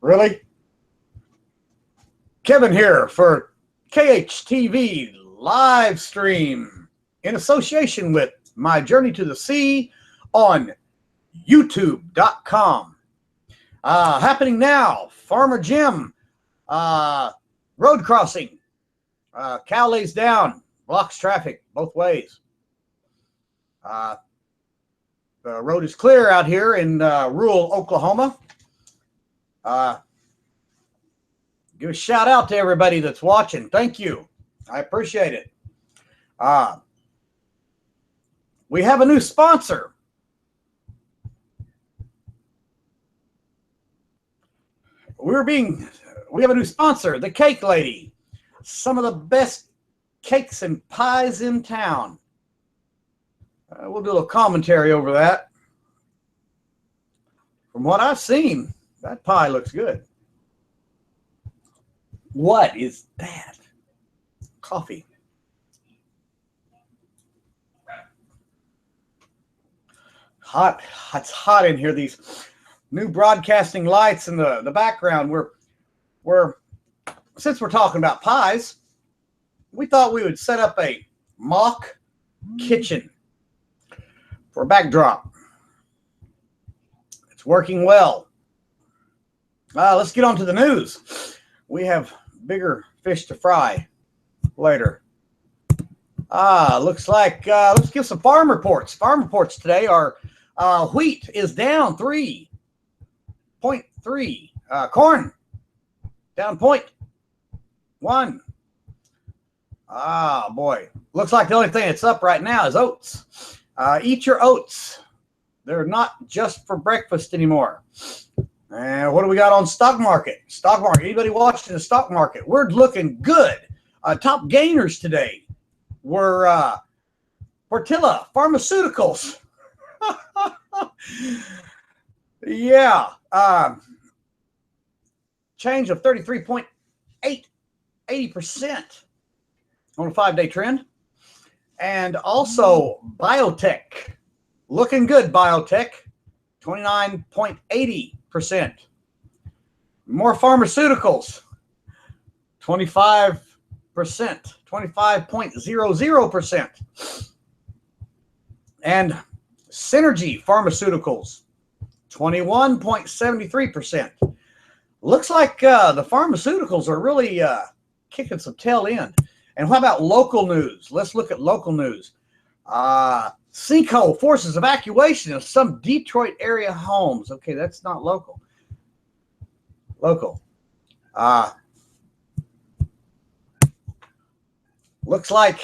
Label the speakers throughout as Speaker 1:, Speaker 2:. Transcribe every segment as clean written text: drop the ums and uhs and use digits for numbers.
Speaker 1: Really? Kevin here for KHT.V live stream in association with My Journey to the Sea on YouTube.com. Happening now, Farmer Jim, road crossing. Cow lays down, blocks traffic both ways. The road is clear out here in rural Oklahoma. Give a shout out to everybody that's watching. Thank you. I appreciate it. We have a new sponsor. We have a new sponsor, the Cake Lady. Some of the best cakes and pies in town. We'll do a little commentary over that. From what I've seen, that pie looks good. What is that? Coffee. Hot. It's hot in here. These new broadcasting lights in the background. Since we're talking about pies, we thought we would set up a mock kitchen for a backdrop. It's working well. Let's get on to the news. We have bigger fish to fry later. Looks like let's give some farm reports. Farm reports today are wheat is down 3.3. Corn down 0.1. Boy. Looks like the only thing that's up right now is oats. Eat your oats. They're not just for breakfast anymore. And what do we got on stock market? Stock market. Anybody watching the stock market? We're looking good. Top gainers today were Portilla Pharmaceuticals. Yeah. Change of 33.8, 80% on a 5-day trend. And also biotech. Looking good, biotech. 29.80%. More pharmaceuticals, 25%, 25.00%. And Synergy Pharmaceuticals, 21.73%. Looks like the pharmaceuticals are really kicking some tail end. And how about local news? Let's look at local news. Sinkhole forces evacuation of some Detroit area homes. Okay, that's not local. Local. Looks like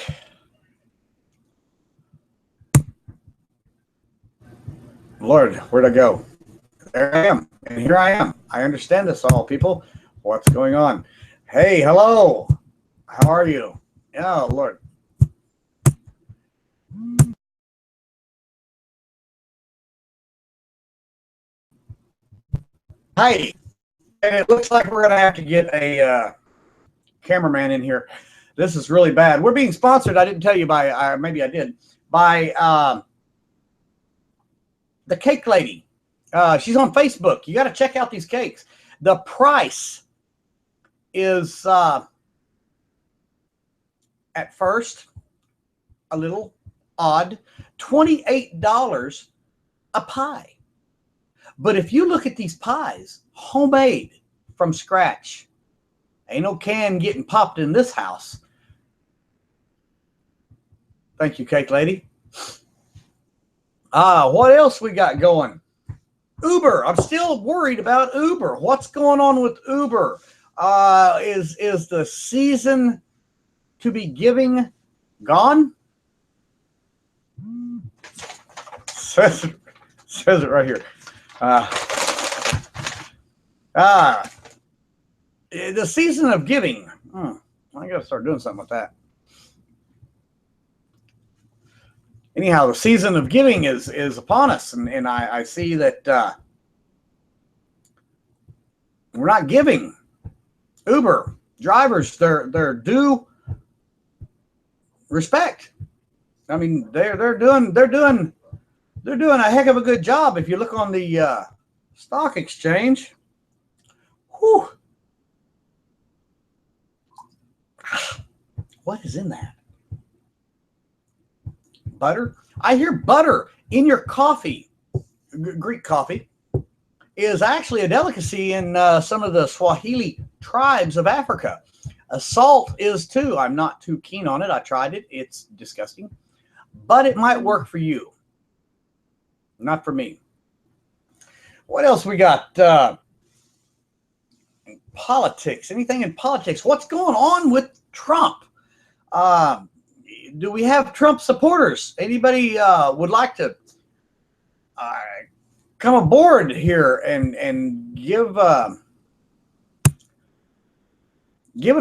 Speaker 1: Lord, where'd I go? There I am. And here I am. I understand this all, people. What's going on? Hey, hello. How are you? Oh, Lord. Hey, and it looks like we're going to have to get a cameraman in here. This is really bad. We're being sponsored, I didn't tell you by, maybe I did, by the Cake Lady. She's on Facebook. You got to check out these cakes. The price is, at first, a little odd, $28 a pie. But if you look at these pies, homemade from scratch, ain't no can getting popped in this house. Thank you, Cake Lady. What else we got going? Uber. I'm still worried about Uber. What's going on with Uber? Is the season to be giving gone? Says it right here. The season of giving. I gotta start doing something with that. Anyhow, the season of giving is upon us, and I see that we're not giving Uber drivers their due respect. I mean, they're doing a heck of a good job. If you look on the stock exchange, Whew. What is in that? Butter? I hear butter in your coffee. Greek coffee is actually a delicacy in some of the Swahili tribes of Africa. Salt is too. I'm not too keen on it. I tried it. It's disgusting. But it might work for you. Not for me. What else we got? Politics. Anything in politics? What's going on with Trump? Do we have Trump supporters? Anybody would like to come aboard here and give an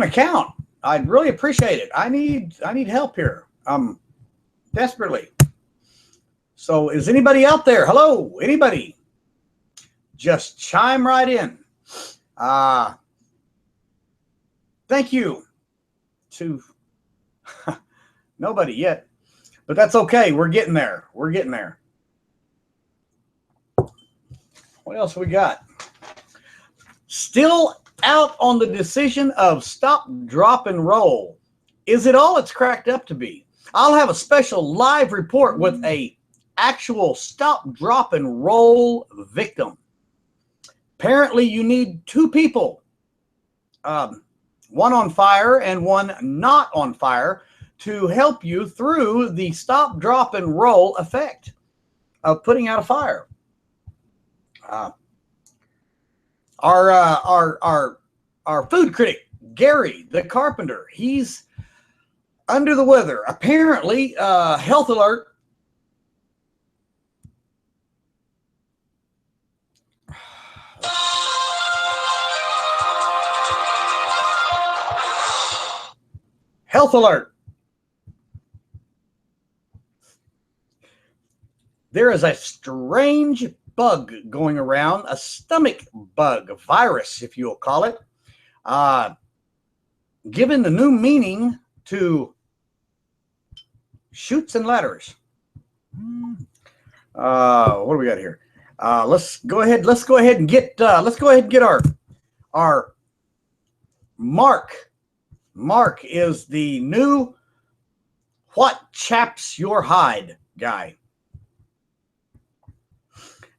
Speaker 1: account? I'd really appreciate it. I need help here. Desperately. So is anybody out there? Hello, anybody? Just chime right in. Thank you to nobody yet, but that's okay. We're getting there. We're getting there. What else we got? Still out on the decision of stop, drop, and roll. Is it all it's cracked up to be? I'll have a special live report with a actual stop, drop, and roll victim. Apparently, you need two people, one on fire and one not on fire, to help you through the stop, drop, and roll effect of putting out a fire. Our food critic, Gary the carpenter, he's under the weather. Apparently, health alert. Health alert. There is a strange bug going around, a stomach bug, a virus, if you'll call it, given the new meaning to chutes and ladders. What do we got here? Let's go ahead and get our Mark. Mark is the new what chaps your hide guy.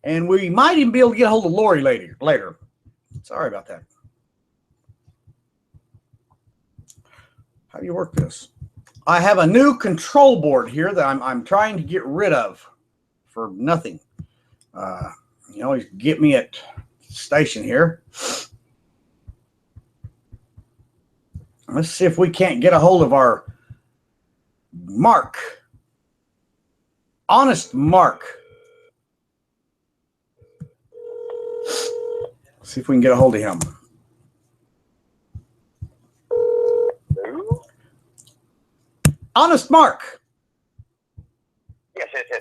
Speaker 1: And we might even be able to get a hold of Lori later. Sorry about that. How do you work this? I have a new control board here that I'm trying to get rid of for nothing. You always get me at the station here. Let's see if we can't get a hold of our Mark. Honest Mark. See if we can get a hold of him. Honest Mark.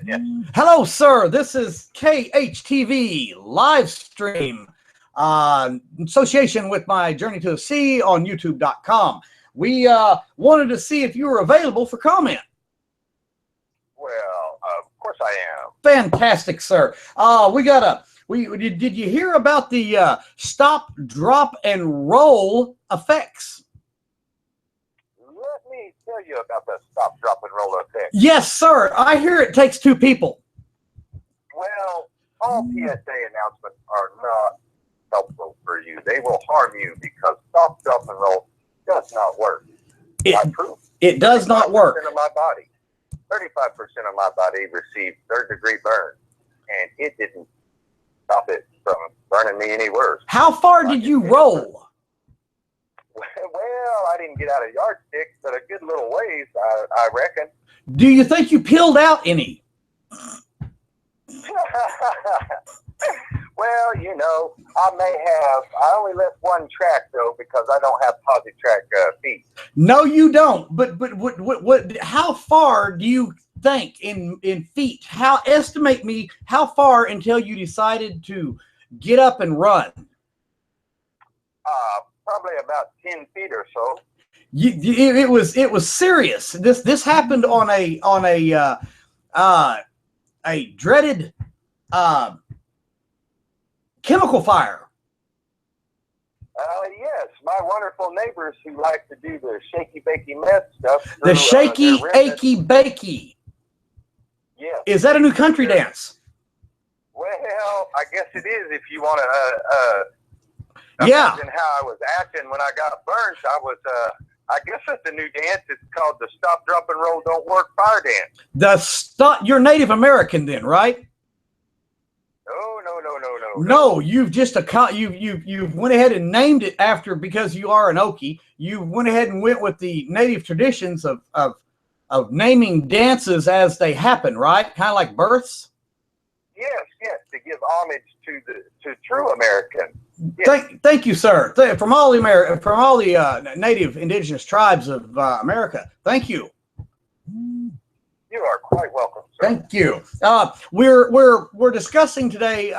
Speaker 2: Yes.
Speaker 1: Hello, sir. This is KHT.V live stream. In association with my Journey to the Sea on YouTube.com. We wanted to see if you were available for comment.
Speaker 2: Well, of course I am.
Speaker 1: Fantastic, sir. Did you hear about the stop, drop, and roll effects?
Speaker 2: Let me tell you about the stop, drop, and roll effect.
Speaker 1: Yes, sir. I hear it takes two people.
Speaker 2: Well, all PSA announcements are not helpful for you. They will harm you because stop, drop, and roll does not work.
Speaker 1: It does not work.
Speaker 2: 35% of my body, 35% of my body received third-degree burn, and it didn't stop it from burning me any worse.
Speaker 1: How far did you roll?
Speaker 2: Well, I didn't get out a yardstick, but a good little ways, I reckon.
Speaker 1: Do you think you peeled out any?
Speaker 2: Well, you know, I only left one track, though, because I don't have posi track feet.
Speaker 1: No, you don't. But how far do you think in feet? Estimate me how far until you decided to get up and run?
Speaker 2: Probably about 10 feet or so.
Speaker 1: It was serious. This happened on a dreaded chemical fire.
Speaker 2: Yes, my wonderful neighbors who like to do the shaky bakey mess stuff.
Speaker 1: The shaky achy bakey.
Speaker 2: Yes.
Speaker 1: Is that a new country dance?
Speaker 2: Well, I guess it is if you want to
Speaker 1: yeah.
Speaker 2: imagine how I was acting when I got burnt. I guess it's a new dance. It's called the Stop, Drop, and Roll, Don't Work Fire Dance.
Speaker 1: You're Native American then, right? No, you've just you went ahead and named it after, because you are an Okie. You went ahead and went with the native traditions of naming dances as they happen, right? Kind of like births.
Speaker 2: Yes, to give homage to true Americans. Yes.
Speaker 1: Thank you, sir. From all the native indigenous tribes of America. Thank you.
Speaker 2: You are quite welcome, sir.
Speaker 1: Thank you. We're discussing today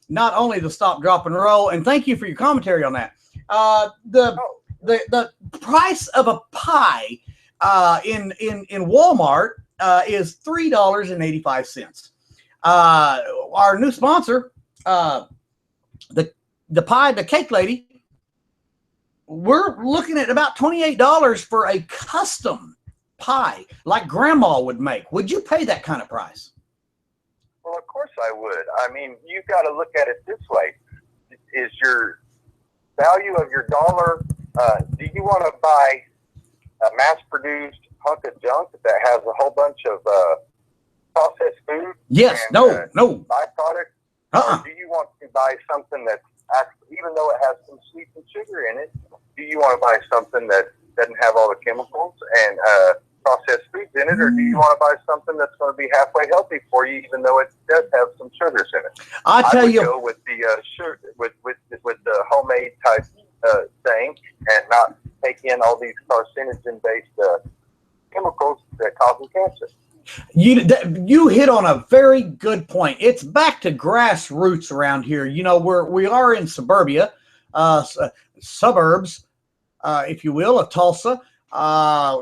Speaker 1: not only the stop, drop, and roll, and thank you for your commentary on that. The price of a pie in Walmart is $3.85. Our new sponsor, the Cake Lady, we're looking at about $28 for a custom pie like Grandma would make. Would you pay that kind of price?
Speaker 2: Well, of course I would. I mean, you've got to look at it this way. Is your value of your dollar, do you want to buy a mass-produced hunk of junk that has a whole bunch of processed food?
Speaker 1: Yes,
Speaker 2: and,
Speaker 1: no.
Speaker 2: byproduct? Or do you want to buy something that's actually, even though it has some sweets and sugar in it, do you want to buy something that doesn't have all the chemicals and processed foods in it, or do you want to buy something that's going to be halfway healthy for you, even though it does have some sugars in it? I would go with the sugar, with the homemade type thing, and not take in all these carcinogen-based chemicals that cause cancer.
Speaker 1: You hit on a very good point. It's back to grassroots around here. You know, we are in suburbia, suburbs, if you will, of Tulsa.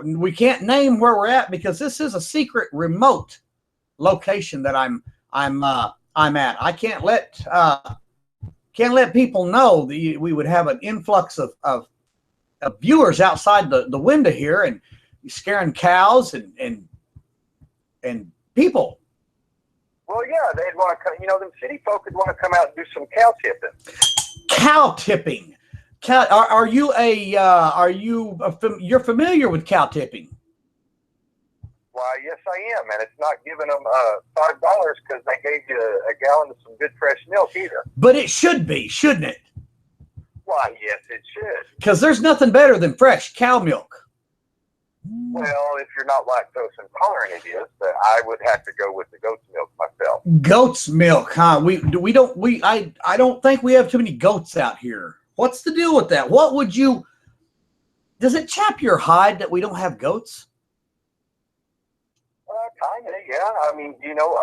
Speaker 1: We can't name where we're at because this is a secret, remote location that I'm at. I can't let people know that we would have an influx of viewers outside the window here and scaring cows and people.
Speaker 2: Well, yeah, they'd want to come. You know, the city folk would want to come out and do some cow tipping.
Speaker 1: Cow tipping. You're familiar with cow tipping?
Speaker 2: Why, yes, I am, and it's not giving them $5 because they gave you a gallon of some good fresh milk either.
Speaker 1: But it should be, shouldn't it?
Speaker 2: Why, yes, it should.
Speaker 1: Because there's nothing better than fresh cow milk.
Speaker 2: Well, if you're not lactose intolerant, it is, but I would have to go with the goat's milk myself.
Speaker 1: Goat's milk, huh? I don't think we have too many goats out here. What's the deal with that? Does it chap your hide that we don't have goats?
Speaker 2: Kind of, yeah. I mean, you know,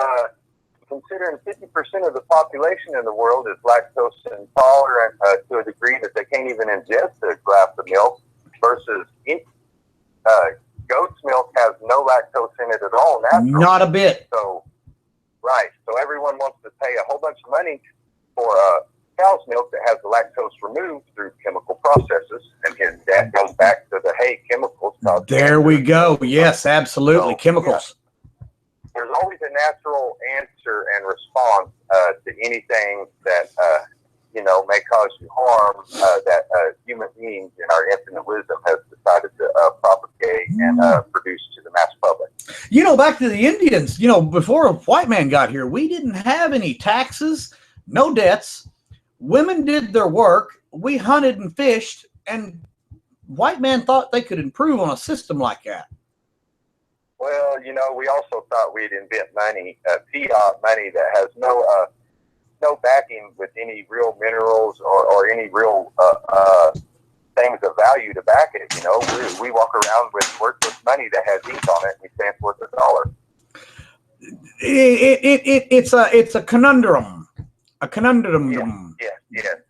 Speaker 2: considering 50% of the population in the world is lactose intolerant to a degree that they can't even ingest a glass of milk, versus goat's milk has no lactose in it at all. Naturally.
Speaker 1: Not a bit.
Speaker 2: So, right. So everyone wants to pay a whole bunch of money for cow's milk that has the lactose removed through chemical processes, and that goes back to the chemicals.
Speaker 1: There we go. Yes, absolutely. So, chemicals.
Speaker 2: Yeah. There's always a natural answer and response to anything that may cause you harm that human beings in our infinite wisdom has decided to propagate and produce to the mass public.
Speaker 1: You know, back to the Indians, before a white man got here, we didn't have any taxes, no debts. Women did their work. We hunted and fished, and white man thought they could improve on a system like that.
Speaker 2: Well, we also thought we'd invent money, fiat money that has no backing with any real minerals or any real things of value to back it. We walk around with worthless money that has ink on it, and we say it's worth $1.
Speaker 1: It's a conundrum. A conundrum.
Speaker 2: Yes.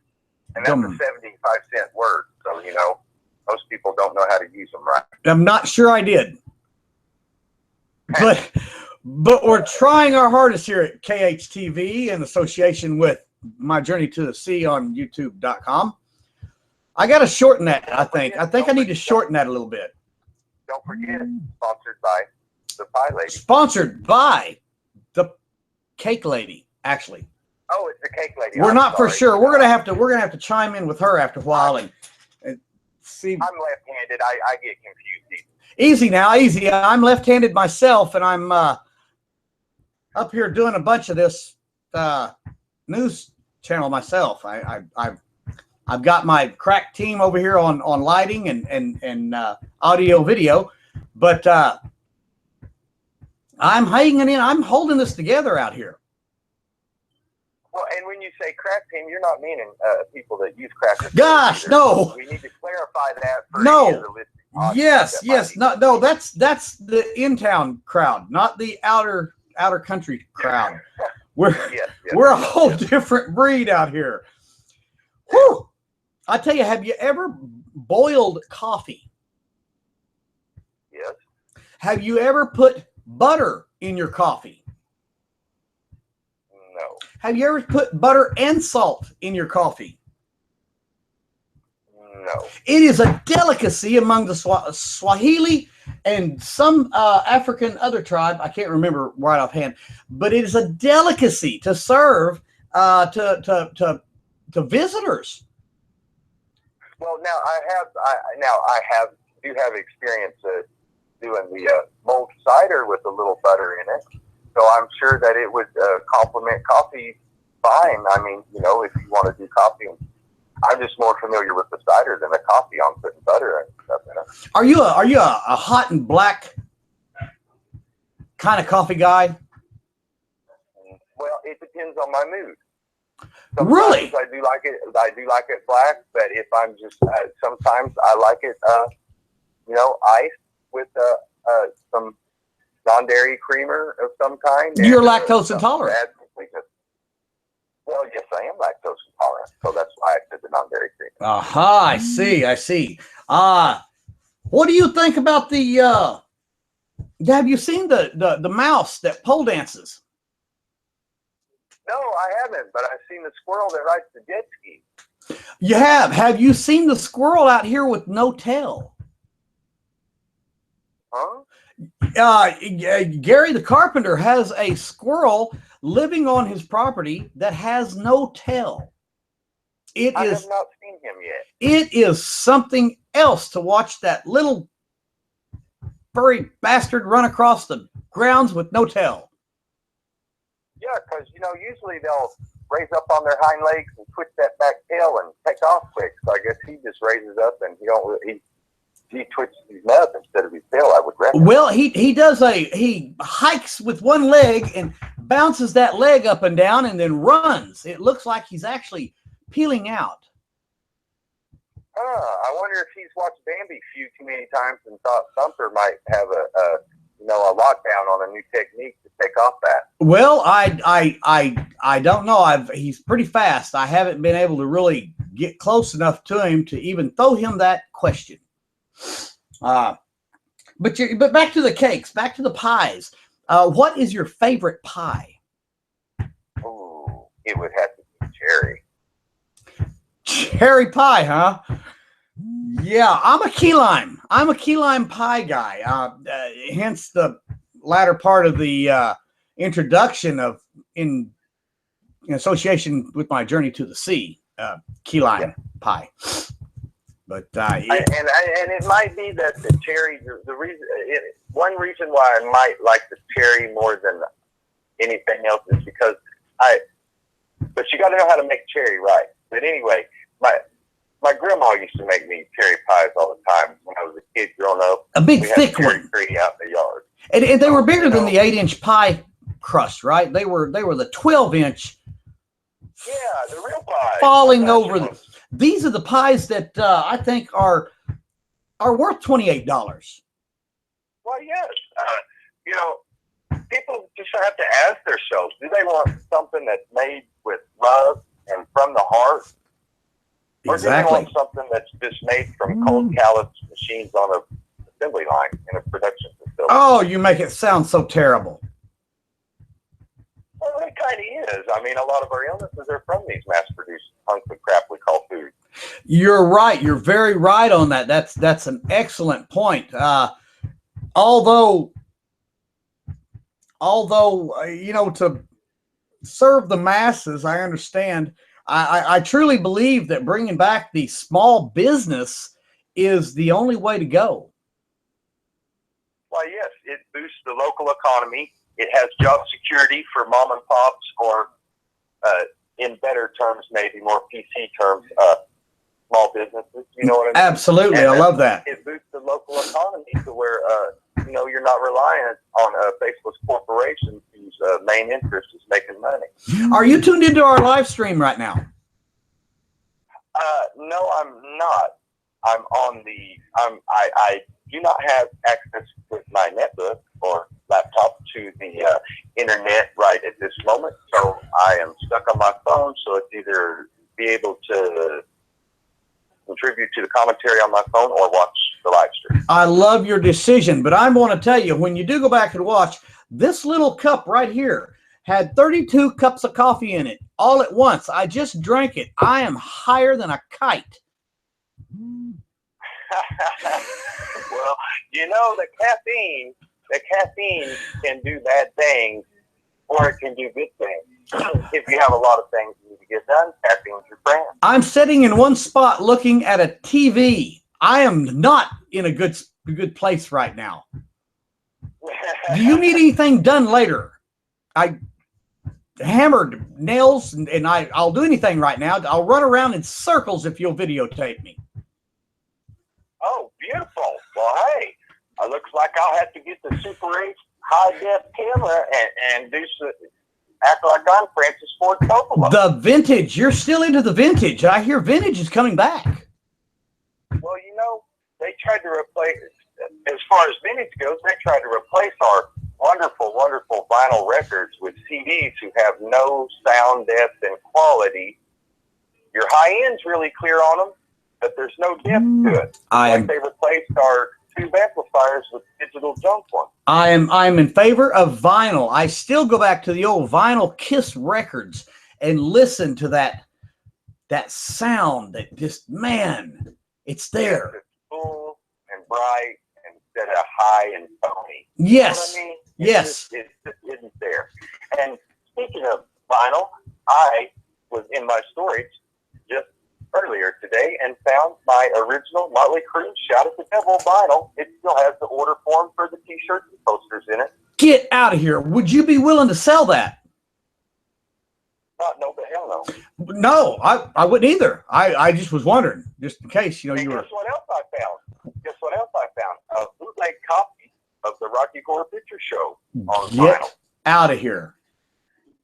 Speaker 2: And that's a 75-cent word. So, most people don't know how to use them right.
Speaker 1: I'm not sure I did. But we're trying our hardest here at KHT.V in association with My Journey to the Sea on YouTube.com. I got to shorten that. I think I need to shorten that a little bit.
Speaker 2: Don't forget, sponsored by the Pie Lady.
Speaker 1: Sponsored by the Cake Lady, actually.
Speaker 2: Oh, it's the Cake Lady.
Speaker 1: We're not for sure. We're gonna have to chime in with her after a while and see.
Speaker 2: I'm left-handed. I get confused.
Speaker 1: Easy now, easy. I'm left-handed myself, and I'm up here doing a bunch of this news channel myself. I've got my crack team over here on lighting and audio video, but I'm hanging in. I'm holding this together out here.
Speaker 2: Well, and when you say crack team, you're not meaning people that use crack.
Speaker 1: Gosh, no.
Speaker 2: We need to clarify that for
Speaker 1: no. Yes. No. That's the in-town crowd, not the outer country crowd. We're a whole different breed out here. Whew. I tell you, have you ever boiled coffee?
Speaker 2: Yes.
Speaker 1: Have you ever put butter in your coffee?
Speaker 2: No.
Speaker 1: Have you ever put butter and salt in your coffee?
Speaker 2: No.
Speaker 1: It is a delicacy among the Swahili and some African other tribe. I can't remember right offhand, but it is a delicacy to serve to visitors.
Speaker 2: Well, now I do have experience doing the mulled cider with a little butter in it, so I'm sure that it would complement coffee fine. I mean, if you want to do coffee, I'm just more familiar with the cider than the coffee on putting butter and stuff in it. Are you
Speaker 1: a hot and black kind of coffee guy?
Speaker 2: Well, it depends on my mood.
Speaker 1: Sometimes really?
Speaker 2: I do like it black, but if I'm just sometimes I like it iced with some non-dairy creamer of some kind.
Speaker 1: You're lactose intolerant.
Speaker 2: Well, yes, I am lactose intolerant, so that's why I said the non-dairy creamer.
Speaker 1: Aha, I see. What do you think about the have you seen the mouse that pole dances?
Speaker 2: No, I haven't, but I've seen the squirrel that rides the jet ski.
Speaker 1: You have? Have you seen the squirrel out here with no tail?
Speaker 2: Huh?
Speaker 1: Gary the carpenter has a squirrel living on his property that has no tail.
Speaker 2: I have not seen him yet.
Speaker 1: It is something else to watch that little furry bastard run across the grounds with no tail.
Speaker 2: Yeah, because, usually they'll raise up on their hind legs and twitch that back tail and take off quick. So I guess he just raises up and he twitches his nub instead of his tail, I would reckon.
Speaker 1: Well, he hikes with one leg and bounces that leg up and down and then runs. It looks like he's actually peeling out.
Speaker 2: I wonder if he's watched Bambi a few too many times and thought Thumper might have a lockdown on a new technique to take off that.
Speaker 1: Well, I don't know. He's pretty fast. I haven't been able to really get close enough to him to even throw him that question. But back to the cakes, back to the pies. What is your favorite pie?
Speaker 2: Oh, it would have to be cherry.
Speaker 1: Cherry pie, huh? Yeah, I'm a key lime. I'm a key lime pie guy. Hence the latter part of the introduction in association with my journey to the sea, key lime pie. But and
Speaker 2: it might be that the cherry. One reason why I might like the cherry more than anything else is because but you got to know how to make cherry right. But anyway, my grandma used to make me cherry pies all the time when I was a kid growing up.
Speaker 1: A big thick one.
Speaker 2: Tree out in the yard.
Speaker 1: And they were bigger than the 8-inch pie crust, right? They were the 12-inch.
Speaker 2: Yeah, the real pies.
Speaker 1: Falling over. These are the pies that I think are worth $28.
Speaker 2: Well, yes. People just have to ask themselves, do they want something that's made with love and from the heart? Or do they want something that's just made from cold callous machines on an assembly line in a production facility?
Speaker 1: Oh, you make it sound so terrible.
Speaker 2: Well, it kind of is. I mean, a lot of our illnesses are from these mass-produced hunks of crap we call food.
Speaker 1: You're right. You're very right on that. That's an excellent point. Although you know, to serve the masses, I understand. I truly believe that bringing back the small business is the only way to go.
Speaker 2: Well, yes, it boosts the local economy. It has job security for mom and pops, or in better terms, maybe more PC terms, small businesses. You know what I mean?
Speaker 1: Absolutely, and I love that.
Speaker 2: It boosts the local economy to where you know, you're not reliant on a faceless corporation whose main interest is making money.
Speaker 1: Are you tuned into our live stream right now?
Speaker 2: No, I'm not. I'm on the. I do not have access with my netbook or laptop to the internet right at this moment, so I am stuck on my phone. So it's either be able to contribute to the commentary on my phone or watch the live stream.
Speaker 1: I love your decision, but I'm going to tell you, when you do go back and watch, this little cup right here had 32 cups of coffee in it all at once. I just drank it. I am higher than a kite.
Speaker 2: Well, you know, the caffeine can do bad things, or it can do good things. If you have a lot of things you need to get done, caffeine's your friend.
Speaker 1: I'm sitting in one spot looking at a TV. I am not in a good place right now. Do you need anything done later? I hammered nails, and I'll do anything right now. I'll run around in circles if you'll videotape me.
Speaker 2: Oh, beautiful. Well, hey, it looks like I'll have to get the Super 8 high-def camera and do some, act like I'm Francis Ford Coppola.
Speaker 1: The vintage. You're still into the vintage. I hear vintage is coming back.
Speaker 2: Well, you know, they tried to replace, as far as vintage goes, they tried to replace our wonderful, wonderful vinyl records with CDs who have no sound depth and quality. Your high end's really clear on them, but there's no depth to it. Like they replaced our tube amplifiers with digital junk ones.
Speaker 1: I'm in favor of vinyl. I still go back to the old vinyl Kiss records and listen to that sound that just, man, it's there.
Speaker 2: It's full and bright instead of high and phony.
Speaker 1: Yes.
Speaker 2: You know what I mean?
Speaker 1: Yes.
Speaker 2: It just isn't there. And speaking of vinyl, I was in my storage just earlier today and found my original Motley Crue Shout at the Devil vinyl. It still has the order form for the t-shirts and posters in it.
Speaker 1: Get out of here. Would you be willing to sell that?
Speaker 2: No, but hell no.
Speaker 1: No, I wouldn't either. I just was wondering, just in case, you know, you were.
Speaker 2: Guess what else I found? A bootleg copy of the Rocky Horror Picture Show on vinyl.
Speaker 1: Out of here.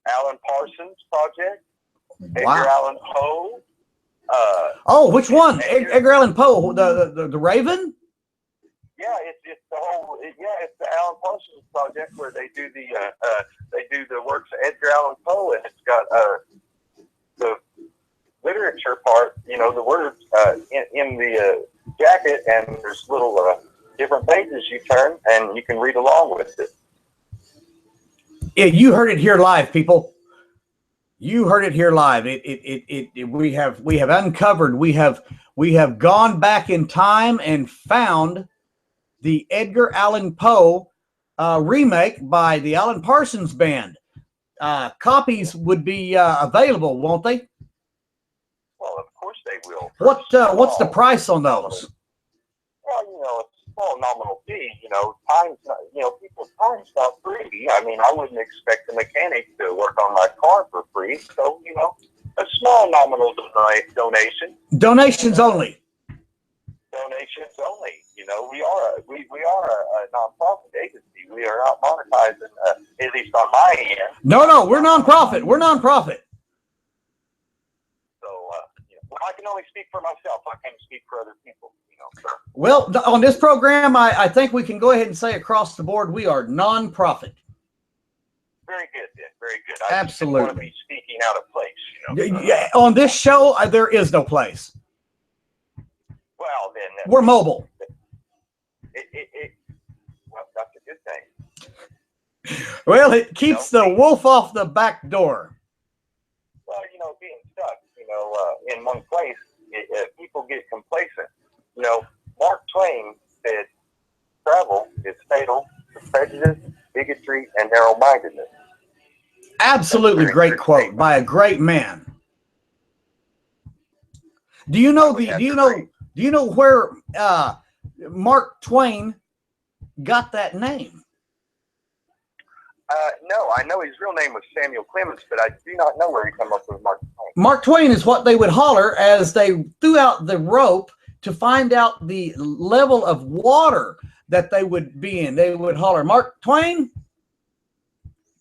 Speaker 2: Alan Parsons Project.
Speaker 1: Wow.
Speaker 2: Edgar Allan Poe.
Speaker 1: Oh, which one? Edgar Allan Poe, the Raven?
Speaker 2: Yeah, it's the whole. It's the Alan Parsons Project where they do the works of Edgar Allan Poe, and it's got the literature part. You know, the words in the jacket, and there's little different pages you turn, and you can read along with it.
Speaker 1: Yeah, you heard it here live, people. You heard it here live. We have uncovered. We have gone back in time and found the Edgar Allan Poe remake by the Alan Parsons Band. Copies would be available, won't they?
Speaker 2: Well, of course they will.
Speaker 1: What's the price on those?
Speaker 2: Well, you know, it's a small nominal fee. You know, people's time's not free. I mean, I wouldn't expect a mechanic to work on my car for free. So, you know, a small nominal donation.
Speaker 1: Donations only.
Speaker 2: Donations only. You know, we are a nonprofit agency. We are not monetizing, at least on my end.
Speaker 1: No, we're nonprofit. We're nonprofit.
Speaker 2: So, well, I can only speak for myself. I can't speak for other people. You know. So.
Speaker 1: Well, on this program, I think we can go ahead and say across the board we are nonprofit.
Speaker 2: Very good, then. Very good.
Speaker 1: Absolutely.
Speaker 2: I just want to be speaking out of place. You know.
Speaker 1: Yeah, on this show, there is no place.
Speaker 2: Well, then.
Speaker 1: We're mobile.
Speaker 2: Well, that's a good thing.
Speaker 1: Well, it keeps the wolf off the back door.
Speaker 2: Well, you know, being stuck, in one place, don't get complacent. You know, Mark Twain said, travel is fatal to prejudice, bigotry, and narrow-mindedness.
Speaker 1: Absolutely great quote by a great man. Do you know where Mark Twain got that name?
Speaker 2: No, I know his real name was Samuel Clemens, but I do not know where he came up with Mark Twain.
Speaker 1: Mark Twain is what they would holler as they threw out the rope to find out the level of water that they would be in. They would holler, Mark Twain.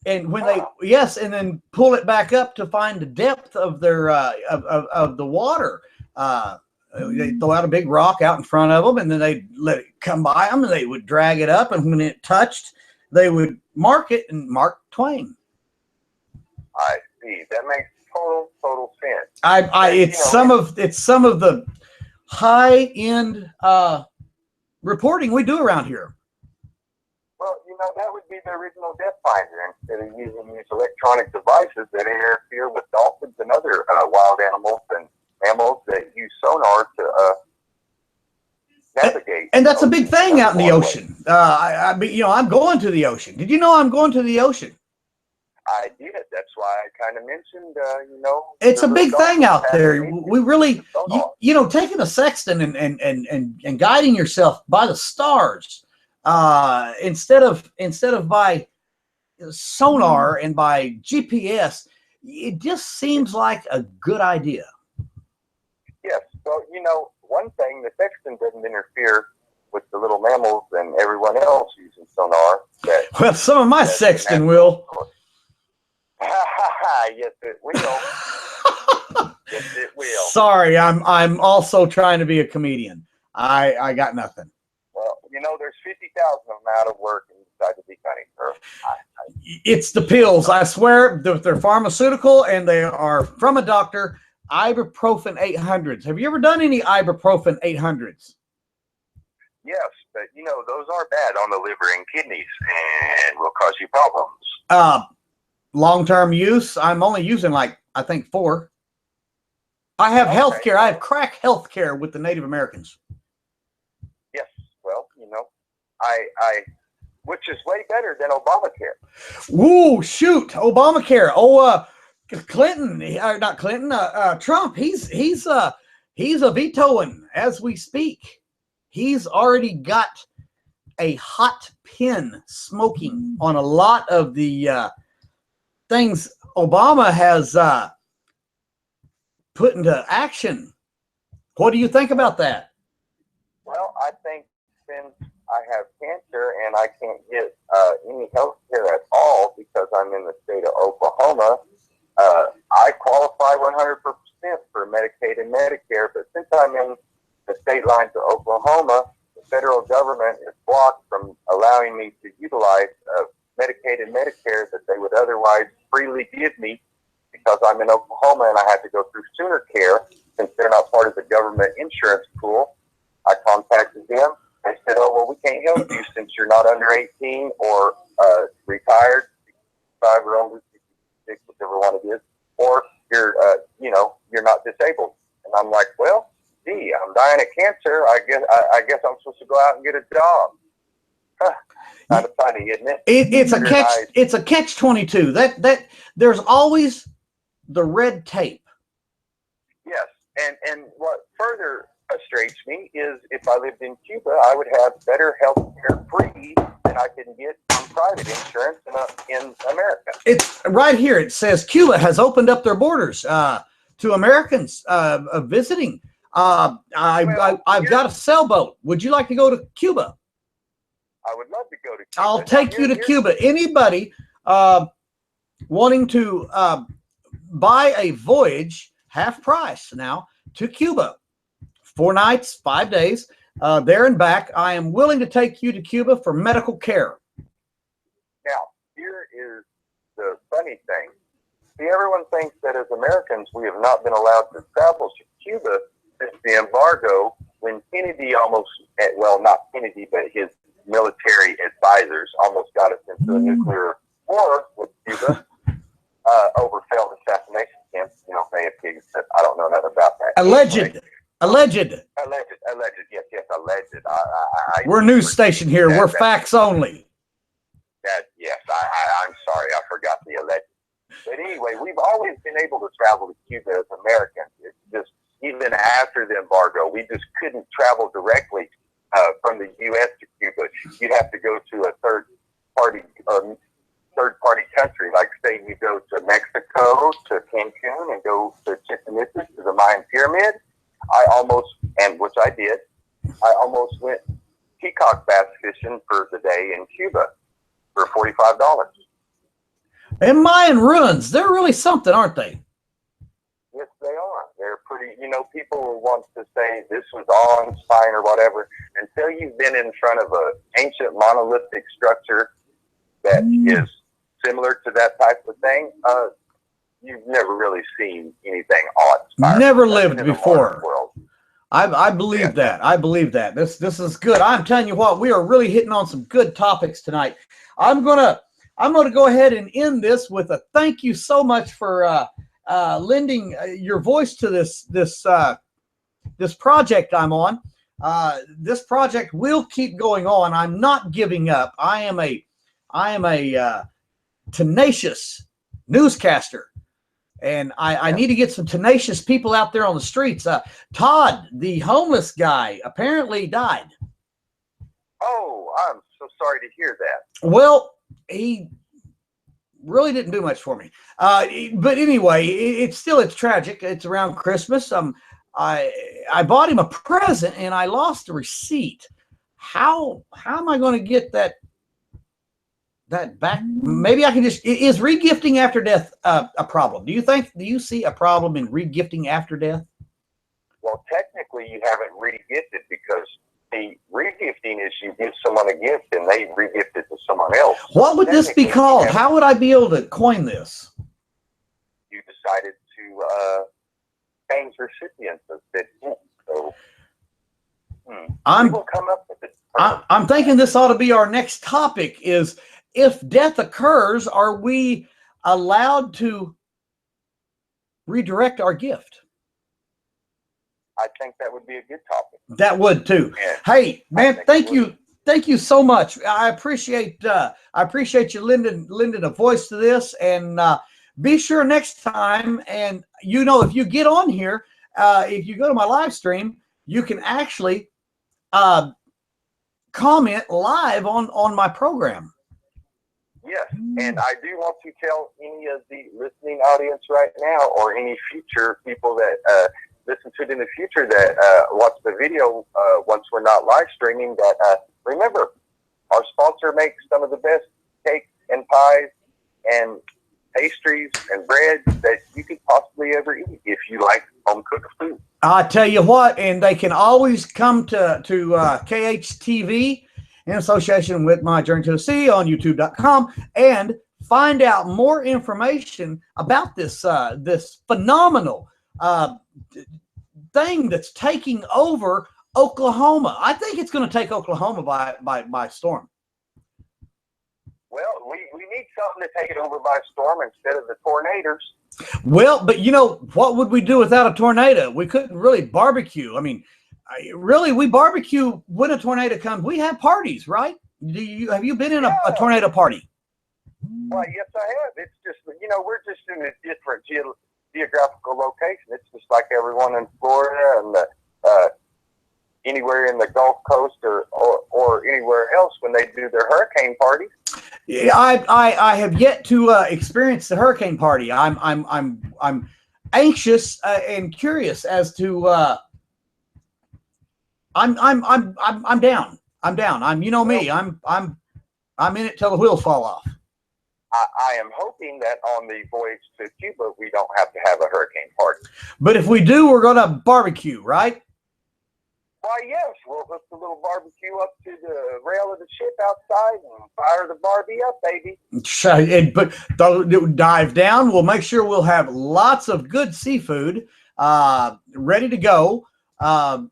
Speaker 1: And when and then pull it back up to find the depth of their of the water. They throw out a big rock out in front of them, and then they let it come by them, and they would drag it up, and when it touched, they would mark it and Mark Twain.
Speaker 2: I see. That makes total sense.
Speaker 1: It's some of the high end reporting we do around here.
Speaker 2: Well, you know, that would be the original depth finder instead of using these electronic devices that interfere with dolphins and other wild animals and mammals that use sonar to navigate.
Speaker 1: And that's a big thing out in the ocean. I'm going to the ocean. Did you know I'm going to the ocean?
Speaker 2: I did. That's why I kind of mentioned,
Speaker 1: it's a big thing out there. We really, taking a sextant and guiding yourself by the stars, instead of by sonar and by GPS, it just seems like a good idea.
Speaker 2: Yes. Well, one thing, the sextant doesn't interfere with the little mammals and everyone else using sonar.
Speaker 1: Well, some of my sextant will.
Speaker 2: Yes, it will. Yes, it will.
Speaker 1: Sorry, I'm also trying to be a comedian. I got nothing.
Speaker 2: Well, there's 50,000 of them out of work and decide to be funny.
Speaker 1: It's the pills. I swear they're pharmaceutical and they are from a doctor. Ibuprofen 800s. Have you ever done any ibuprofen 800s?
Speaker 2: Yes, but those are bad on the liver and kidneys and will cause you problems.
Speaker 1: Long-term use, I'm only using I think 4. I have health care. I have crack health care with the Native Americans.
Speaker 2: Yes, well, I which is way better than Obamacare.
Speaker 1: Woo, shoot, Obamacare. Clinton, not Clinton, Trump. He's a vetoing as we speak. He's already got a hot pin smoking on a lot of the things Obama has put into action. What do you think about that?
Speaker 2: Well, I think since I have cancer and I can't get any health care at all because I'm in the state of Oklahoma, I qualify 100% for Medicaid and Medicare, but since I'm in the state lines of Oklahoma, the federal government is blocked from allowing me to utilize Medicaid and Medicare that they would otherwise freely give me because I'm in Oklahoma and I had to go through Sooner Care since they're not part of the government insurance pool. I contacted them. They said, oh, well, we can't help you since you're not under 18 or retired, 65 or over 66, whichever one it is, or you're not disabled. And I'm like, well, gee, I'm dying of cancer. I guess I'm supposed to go out and get a job. Kind of funny, isn't it?
Speaker 1: It's a catch-22. That there's always the red tape.
Speaker 2: Yes, and what further frustrates me is if I lived in Cuba, I would have better health care free than I can get from private insurance in America.
Speaker 1: It's right here. It says Cuba has opened up their borders to Americans visiting. I've got a sailboat. Would you like to go to Cuba?
Speaker 2: I would love to go to Cuba.
Speaker 1: I'll take you to Cuba. Anybody wanting to buy a voyage, half price now, to Cuba. 4 nights, 5 days, there and back. I am willing to take you to Cuba for medical care.
Speaker 2: Now, here is the funny thing. See, everyone thinks that as Americans, we have not been allowed to travel to Cuba since the embargo when Kennedy not Kennedy, but his military advisors almost got us into a nuclear war with Cuba over failed assassination attempts. They have pigs. I don't know nothing about that.
Speaker 1: Alleged. Alleged.
Speaker 2: Yes, alleged.
Speaker 1: We're a news station here. We're facts only.
Speaker 2: Yes, I'm sorry, I forgot the alleged. But anyway, we've always been able to travel to Cuba as Americans. It's just, even after the embargo, we just couldn't travel directly from the U.S. to Cuba. You'd have to go to a third party country, like say you go to Mexico, to Cancun, and go to Chichen Itza, to the Mayan pyramid. Which I did, I almost went peacock bass fishing for the day in Cuba for $45.
Speaker 1: And Mayan ruins, they're really something, aren't they?
Speaker 2: Yes, they are. They're pretty, people want to say this was awe-inspiring or whatever. Until you've been in front of an ancient monolithic structure that is similar to that type of thing, you've never really seen anything awe-inspiring.
Speaker 1: Never lived before. I believe that. I believe that. This is good. I'm telling you what, we are really hitting on some good topics tonight. I'm gonna go ahead and end this with a thank you so much for lending your voice to this project I'm on. This project will keep going on. I'm not giving up. I am a tenacious newscaster. And I need to get some tenacious people out there on the streets. Todd, the homeless guy, apparently died.
Speaker 2: Oh, I'm so sorry to hear that.
Speaker 1: Well, he really didn't do much for me. But anyway, it's tragic. It's around Christmas. I bought him a present and I lost the receipt. How am I going to get that back? Maybe I can is regifting after death a problem? Do you see a problem in regifting after death?
Speaker 2: Well, technically you haven't regifted, because the regifting is you give someone a gift and they regift it to someone else.
Speaker 1: What would this be called? How would I be able to coin this?
Speaker 2: You decided to change recipients of it. So we'll come up with it.
Speaker 1: I'm thinking this ought to be our next topic is, if death occurs, are we allowed to redirect our gift?
Speaker 2: I think that would be a good topic.
Speaker 1: That would too. Yeah. Hey, man, thank you so much. I appreciate you lending a voice to this, and be sure next time, and if you get on here, if you go to my live stream, you can actually comment live on my program.
Speaker 2: Yes, and I do want to tell any of the listening audience right now, or any future people that listen to it in the future that watch the video once we're not live streaming, that remember, our sponsor makes some of the best cakes and pies and pastries and bread that you could possibly ever eat if you like home cooked food.
Speaker 1: I tell you what, and they can always come to KHT.V in association with My Journey to the Sea on YouTube.com and find out more information about this this phenomenal thing that's taking over Oklahoma. I think it's going to take Oklahoma by storm.
Speaker 2: Well, we need something to take it over by storm instead of the tornadoes.
Speaker 1: Well, but what would we do without a tornado? We couldn't really barbecue. I mean, really, we barbecue when a tornado comes. We have parties, right? Have you been in a tornado party?
Speaker 2: Well, yes, I have. It's just, we're just in a different geographical location. It's just like everyone in Florida and anywhere in the Gulf Coast or anywhere else when they do their hurricane parties.
Speaker 1: Yeah, I have yet to experience the hurricane party. I'm anxious and curious as to. I'm down. I'm down. You know me. I'm in it till the wheels fall off.
Speaker 2: I am hoping that on the voyage to Cuba we don't have to have a hurricane party.
Speaker 1: But if we do, we're going to barbecue, right?
Speaker 2: Why, yes. We'll hook the little barbecue up to the rail of the ship outside and fire the Barbie up, baby. But dive down. We'll make sure we'll have lots of good seafood ready to go. On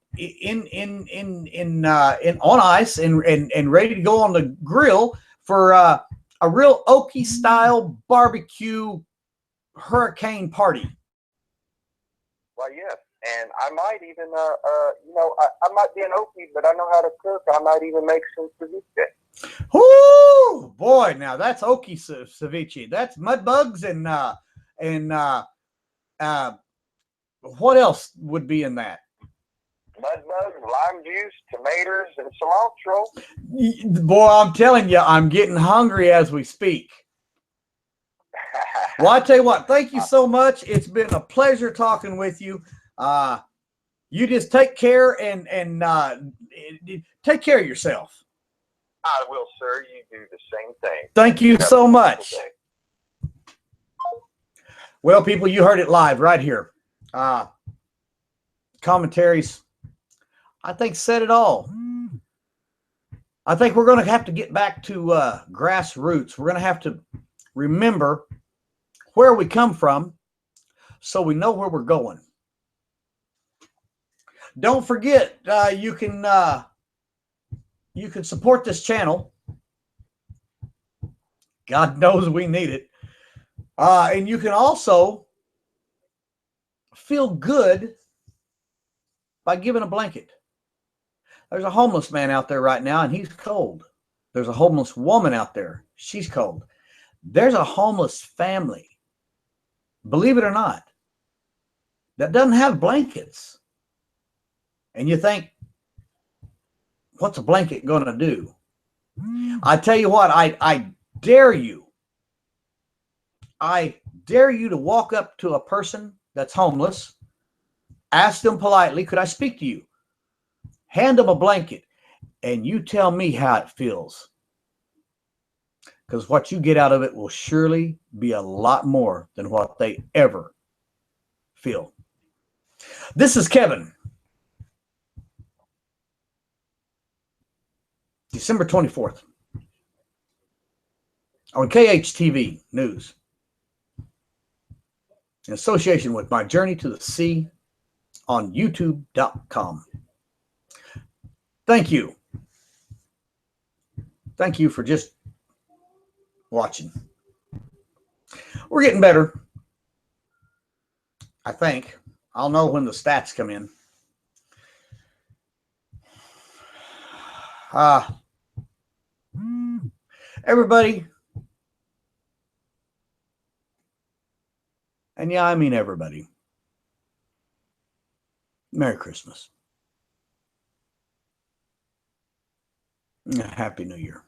Speaker 2: ice and ready to go on the grill for a real Okie style barbecue hurricane party. Well, yes, And I might even, I might be an Okie, but I know how to cook. I might even make some ceviche.
Speaker 1: Whoo, boy! Now that's Okie ceviche. That's mud bugs and what else would be in that?
Speaker 2: Mud bugs, lime juice, tomatoes, and cilantro.
Speaker 1: Boy, I'm telling you, I'm getting hungry as we speak. Well, I tell you what, thank you so much. It's been a pleasure talking with you. You just take care and take care of yourself.
Speaker 2: I will, sir. You do the same thing.
Speaker 1: Thank you so much. Well, people, you heard it live right here. Commentaries, I think, said it all. I think we're going to have to get back to grassroots. We're going to have to remember where we come from so we know where we're going. Don't forget, you can support this channel. God knows we need it. And you can also feel good by giving a blanket. There's a homeless man out there right now, and he's cold. There's a homeless woman out there. She's cold. There's a homeless family, believe it or not, that doesn't have blankets. And you think, what's a blanket going to do? I tell you what, I dare you. I dare you to walk up to a person that's homeless, ask them politely, could I speak to you? Hand them a blanket, and you tell me how it feels. Because what you get out of it will surely be a lot more than what they ever feel. This is Kevin. December 24th on KHT.V News, in association with My Journey to the Sea on YouTube.com. Thank you. Thank you for just watching. We're getting better, I think. I'll know when the stats come in. Everybody, and yeah, I mean everybody, Merry Christmas. Happy New Year.